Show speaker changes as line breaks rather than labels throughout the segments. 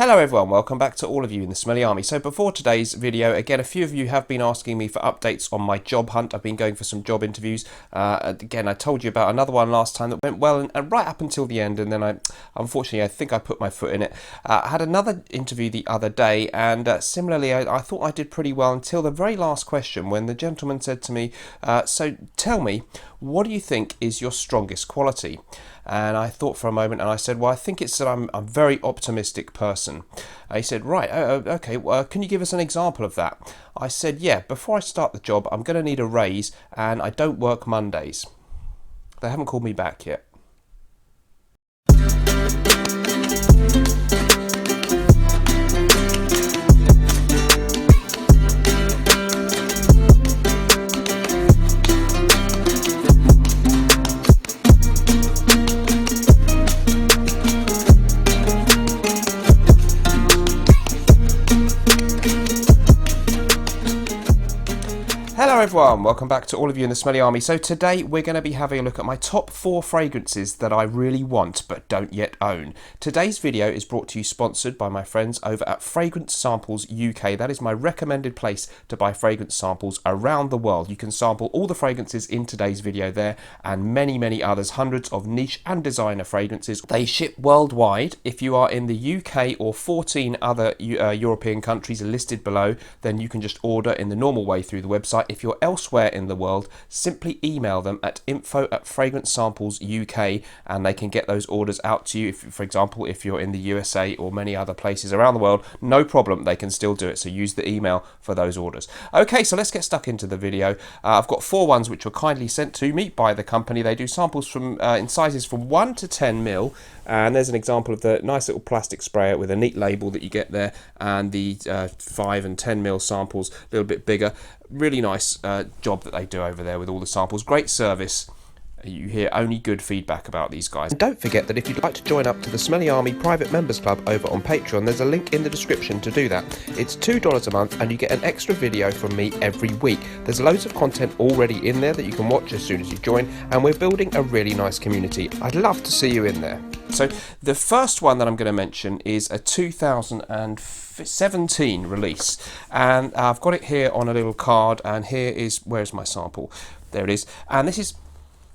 Hello everyone, welcome back to all of you in the Smelly Army. So before today's video, again, a few of you have been asking me for updates on my job hunt. I've been going for some job interviews. Again, I told you about another one last time that went well and right up until the end, and then unfortunately, I think I put my foot in it. I had another interview the other day, and similarly, I thought I did pretty well until the very last question when the gentleman said to me, so tell me, what do you think is your strongest quality? And I thought for a moment and I said, well, I think it's that I'm a very optimistic person. He said, right, okay, well, can you give us an example of that? I said, yeah, before I start the job, I'm going to need a raise and I don't work Mondays. They haven't called me back yet. Hello everyone, welcome back to all of you in the Smelly Army. So today we're going to be having a look at my top 4 fragrances that I really want but don't yet own. Today's video is brought to you sponsored by my friends over at Fragrance Samples UK. That is my recommended place to buy fragrance samples around the world. You can sample all the fragrances in today's video there and many others, hundreds of niche and designer fragrances. They ship worldwide. If you are in the UK or 14 other European countries listed below, then you can just order in the normal way through the website. If you're elsewhere in the world, simply email them at info@fragrancesamplesuk and they can get those orders out to you. If, for example, if you're in the USA or many other places around the world, no problem, they can still do it. So use the email for those orders. Okay, so let's get stuck into the video. I've got 4 ones which were kindly sent to me by the company. They do samples from in sizes from 1 to 10 mil. And there's an example of the nice little plastic sprayer with a neat label that you get there, and the 5 and 10 mil samples, a little bit bigger. Really nice job that they do over there with all the samples. Great service. You hear only good feedback about these guys. And don't forget that if you'd like to join up to the Smelly Army Private Members Club over on Patreon, there's a link in the description to do that. It's $2 a month and you get an extra video from me every week. There's loads of content already in there that you can watch as soon as you join, and we're building a really nice community. I'd love to see you in there. So the first one that I'm going to mention is a 2017 release, and I've got it here on a little card, and where's my sample? There it is. And this is,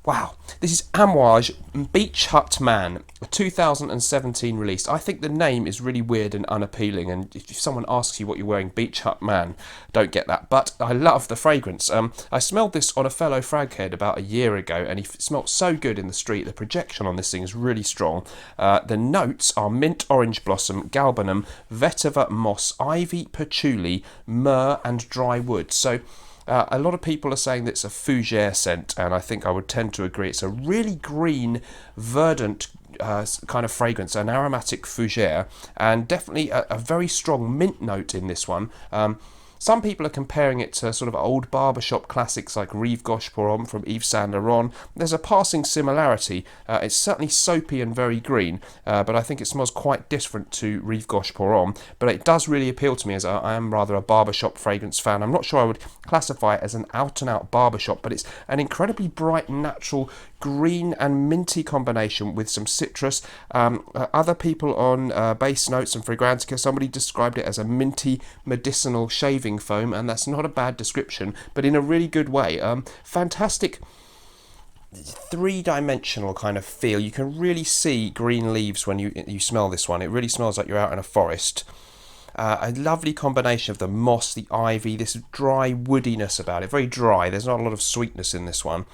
wow, this is Amouage Beach Hut Man, a 2017 release. I think the name is really weird and unappealing, and if someone asks you what you're wearing, Beach Hut Man, don't get that. But I love the fragrance. I smelled this on a fellow fraghead about a year ago, and he smelled so good in the street. The projection on this thing is really strong. The notes are mint orange blossom, galbanum, vetiver moss, ivy, patchouli, myrrh, and dry wood. So a lot of people are saying that it's a fougere scent, and I think I would tend to agree. It's a really green, verdant kind of fragrance, an aromatic fougere, and definitely a very strong mint note in this one. Some people are comparing it to sort of old barbershop classics like Rive Gauche Pour Homme from Yves Saint Laurent. There's a passing similarity. It's certainly soapy and very green, but I think it smells quite different to Rive Gauche Pour Homme. But it does really appeal to me, as I am rather a barbershop fragrance fan. I'm not sure I would classify it as an out-and-out barbershop, but it's an incredibly bright, natural green and minty combination with some citrus. Other people on base notes and Fragrantica, somebody described it as a minty medicinal shaving foam, and that's not a bad description, but in a really good way. Fantastic 3-dimensional kind of feel. You can really see green leaves when you smell this one. It really smells like you're out in a forest. A lovely combination of the moss, the ivy, this dry woodiness about it. Very dry. There's not a lot of sweetness in this one.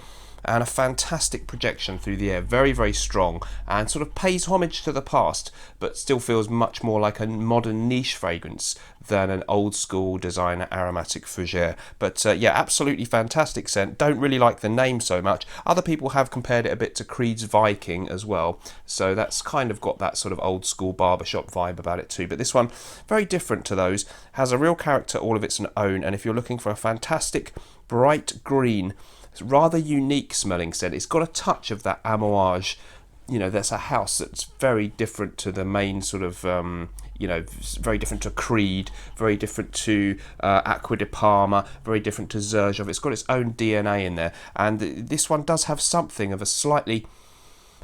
And a fantastic projection through the air, very strong, and sort of pays homage to the past, but still feels much more like a modern niche fragrance than an old school designer aromatic fougere. But yeah, absolutely fantastic scent. Don't really like the name so much. Other people have compared it a bit to Creed's Viking as well, so that's kind of got that sort of old school barbershop vibe about it too. But this one, very different to those, has a real character all of its own, and if you're looking for a fantastic bright green, it's rather unique smelling scent. It's got a touch of that Amouage. You know, that's a house that's very different to the main sort of, very different to Creed, very different to Acqua di Parma, very different to Xerjoff. It's got its own DNA in there. And this one does have something of a slightly,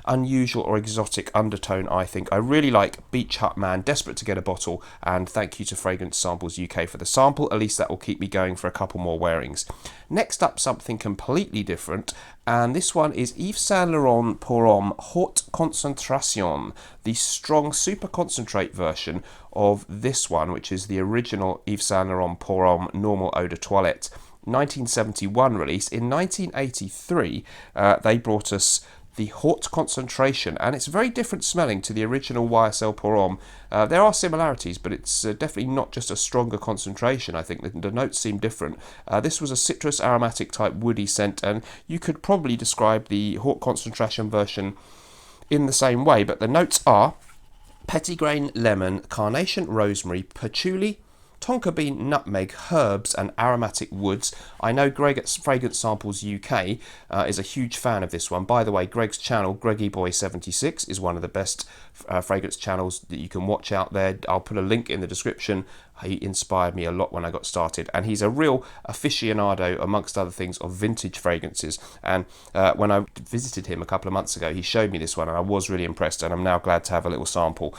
unusual or exotic undertone, I think. I really like Beach Hut Man, desperate to get a bottle, and thank you to Fragrance Samples UK for the sample. At least that will keep me going for a couple more wearings. Next up, something completely different, and this one is Yves Saint Laurent Pour Homme Hot Concentration, the strong super concentrate version of this one, which is the original Yves Saint Laurent Pour Homme Normal Eau de Toilette 1971 release. In 1983, they brought us the Haute Concentration, and it's very different smelling to the original YSL Pour Homme. There are similarities, but it's definitely not just a stronger concentration. I think the notes seem different. This was a citrus aromatic type woody scent, and you could probably describe the Haute Concentration version in the same way, but the notes are petitgrain lemon, carnation rosemary, patchouli, tonka bean, nutmeg, herbs and aromatic woods. I know Greg at Fragrance Samples UK is a huge fan of this one. By the way, Greg's channel, Greggieboy76, is one of the best fragrance channels that you can watch out there. I'll put a link in the description. He inspired me a lot when I got started, and he's a real aficionado, amongst other things, of vintage fragrances. And when I visited him a couple of months ago, he showed me this one, and I was really impressed, and I'm now glad to have a little sample.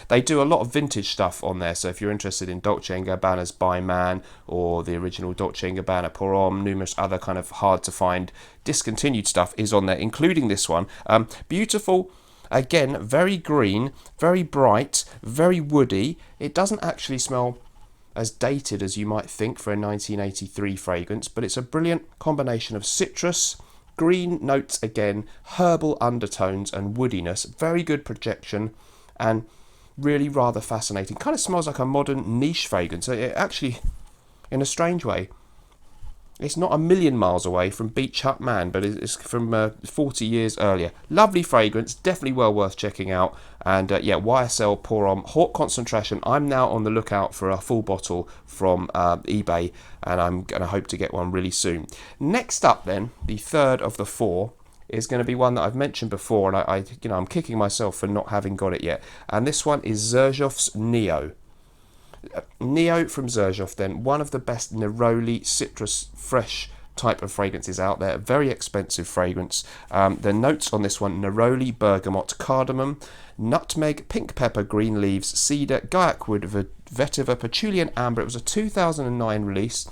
They do a lot of vintage stuff on there, so if you're interested in Dolce & Gabbana's By Man, or the original Dolce & Gabbana Pour Homme, numerous other kind of hard-to-find discontinued stuff is on there, including this one. Beautiful. Again, very green, very bright, very woody. It doesn't actually smell as dated as you might think for a 1983 fragrance, but it's a brilliant combination of citrus, green notes again, herbal undertones and woodiness. Very good projection and really rather fascinating. Kind of smells like a modern niche fragrance. It actually, in a strange way, it's not a million miles away from Beach Hut Man, but it's from 40 years earlier. Lovely fragrance, definitely well worth checking out. And yeah, YSL Pour Homme Hot Concentration. I'm now on the lookout for a full bottle from eBay, and I'm going to hope to get one really soon. Next up then, the third of the four is going to be one that I've mentioned before, and I'm kicking myself for not having got it yet. And this one is Serge's Neo. Neo from Serge, then, one of the best neroli citrus fresh type of fragrances out there. Very expensive fragrance. The notes on this one: neroli, bergamot, cardamom, nutmeg, pink pepper, green leaves, cedar, guaiac wood, vetiver, patchouli and amber. It was a 2009 release.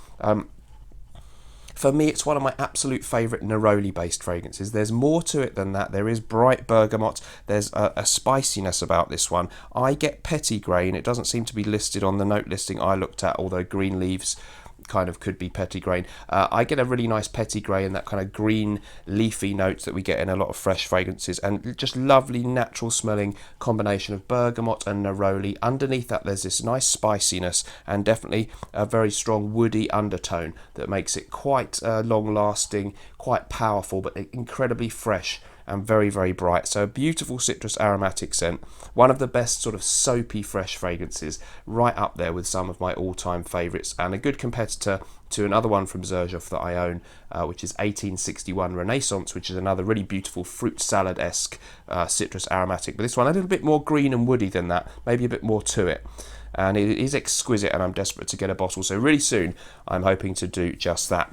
For me, it's one of my absolute favourite neroli-based fragrances. There's more to it than that. There is bright bergamot. There's a spiciness about this one. I get petitgrain. It doesn't seem to be listed on the note listing I looked at, although green leaves kind of could be petitgrain. I get a really nice petitgrain and that kind of green leafy notes that we get in a lot of fresh fragrances, and just lovely natural smelling combination of bergamot and neroli. Underneath that there's this nice spiciness and definitely a very strong woody undertone that makes it quite long lasting, quite powerful, but incredibly fresh and very, very bright. So a beautiful citrus aromatic scent. One of the best sort of soapy fresh fragrances, right up there with some of my all-time favourites, and a good competitor to another one from Serge that I own, which is 1861 Renaissance, which is another really beautiful fruit salad-esque citrus aromatic. But this one a little bit more green and woody than that, maybe a bit more to it. And it is exquisite, and I'm desperate to get a bottle, so really soon I'm hoping to do just that.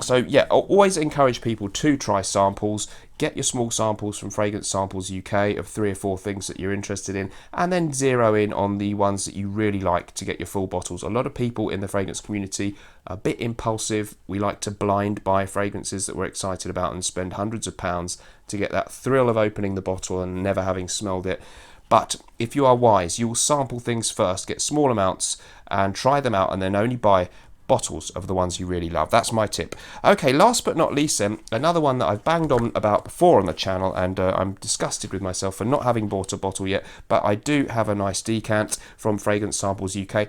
So yeah, I'll always encourage people to try samples. Get your small samples from Fragrance Samples UK of 3 or 4 things that you're interested in, and then zero in on the ones that you really like to get your full bottles. A lot of people in the fragrance community are a bit impulsive. We like to blind buy fragrances that we're excited about and spend hundreds of pounds to get that thrill of opening the bottle and never having smelled it. But if you are wise, you will sample things first, get small amounts and try them out, and then only buy bottles of the ones you really love. That's my tip. Okay, last but not least then, another one that I've banged on about before on the channel, and I'm disgusted with myself for not having bought a bottle yet, but I do have a nice decant from Fragrance Samples UK.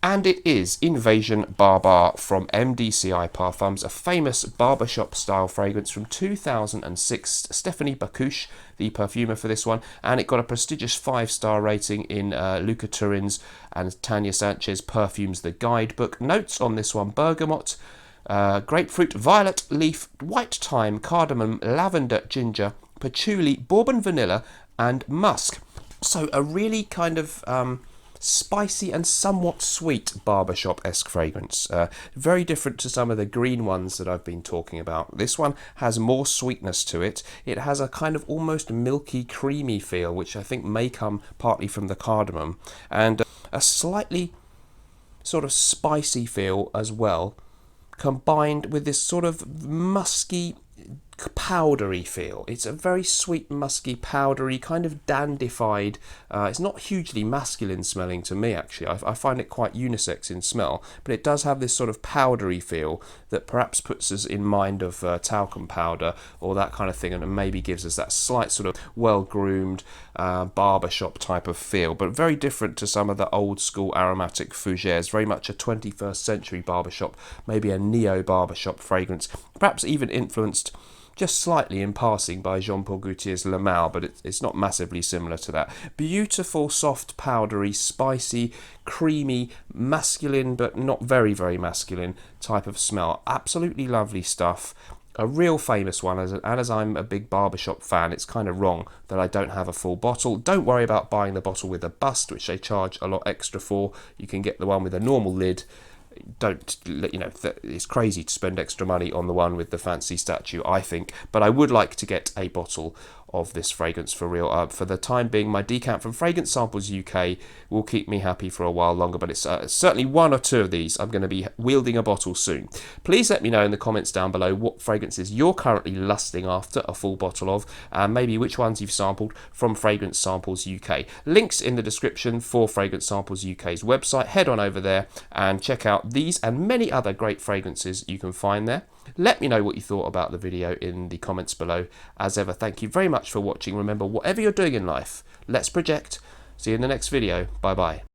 And it is Invasion Barbar from MDCI Parfums, a famous barbershop style fragrance from 2006. Stephanie Bacouche, the perfumer for this one, and it got a prestigious 5-star rating in Luca Turin's and Tanya Sanchez Perfumes The Guidebook. Notes on this one: bergamot, grapefruit, violet leaf, white thyme, cardamom, lavender, ginger, patchouli, bourbon vanilla and musk. So a really kind of spicy and somewhat sweet barbershop-esque fragrance. Very different to some of the green ones that I've been talking about. This one has more sweetness to it. It has a kind of almost milky, creamy feel, which I think may come partly from the cardamom, and a slightly sort of spicy feel as well, combined with this sort of musky, powdery feel. It's a very sweet, musky, powdery, kind of dandified. It's not hugely masculine smelling to me, actually. I find it quite unisex in smell, but it does have this sort of powdery feel that perhaps puts us in mind of talcum powder or that kind of thing, and maybe gives us that slight sort of well-groomed barbershop type of feel, but very different to some of the old school aromatic fougères, very much a 21st century barbershop, maybe a neo barbershop fragrance, perhaps even influenced just slightly in passing by Jean-Paul Gaultier's Le Mal, but it's not massively similar to that. Beautiful, soft, powdery, spicy, creamy, masculine, but not very, very masculine type of smell. Absolutely lovely stuff. A real famous one, and as I'm a big barbershop fan, it's kind of wrong that I don't have a full bottle. Don't worry about buying the bottle with a bust, which they charge a lot extra for. You can get the one with a normal lid. Don't, you know, it's crazy to spend extra money on the one with the fancy statue, I think, but I would like to get a bottle of this fragrance for real. For the time being, my decant from Fragrance Samples UK will keep me happy for a while longer, but it's certainly one or two of these I'm going to be wielding a bottle soon. Please let me know in the comments down below what fragrances you're currently lusting after a full bottle of, and maybe which ones you've sampled from Fragrance Samples UK. Links in the description for Fragrance Samples UK's website. Head on over there and check out these and many other great fragrances you can find there. Let me know what you thought about the video in the comments below. As ever, thank you very much for watching. Remember, whatever you're doing in life, let's project. See you in the next video. Bye bye.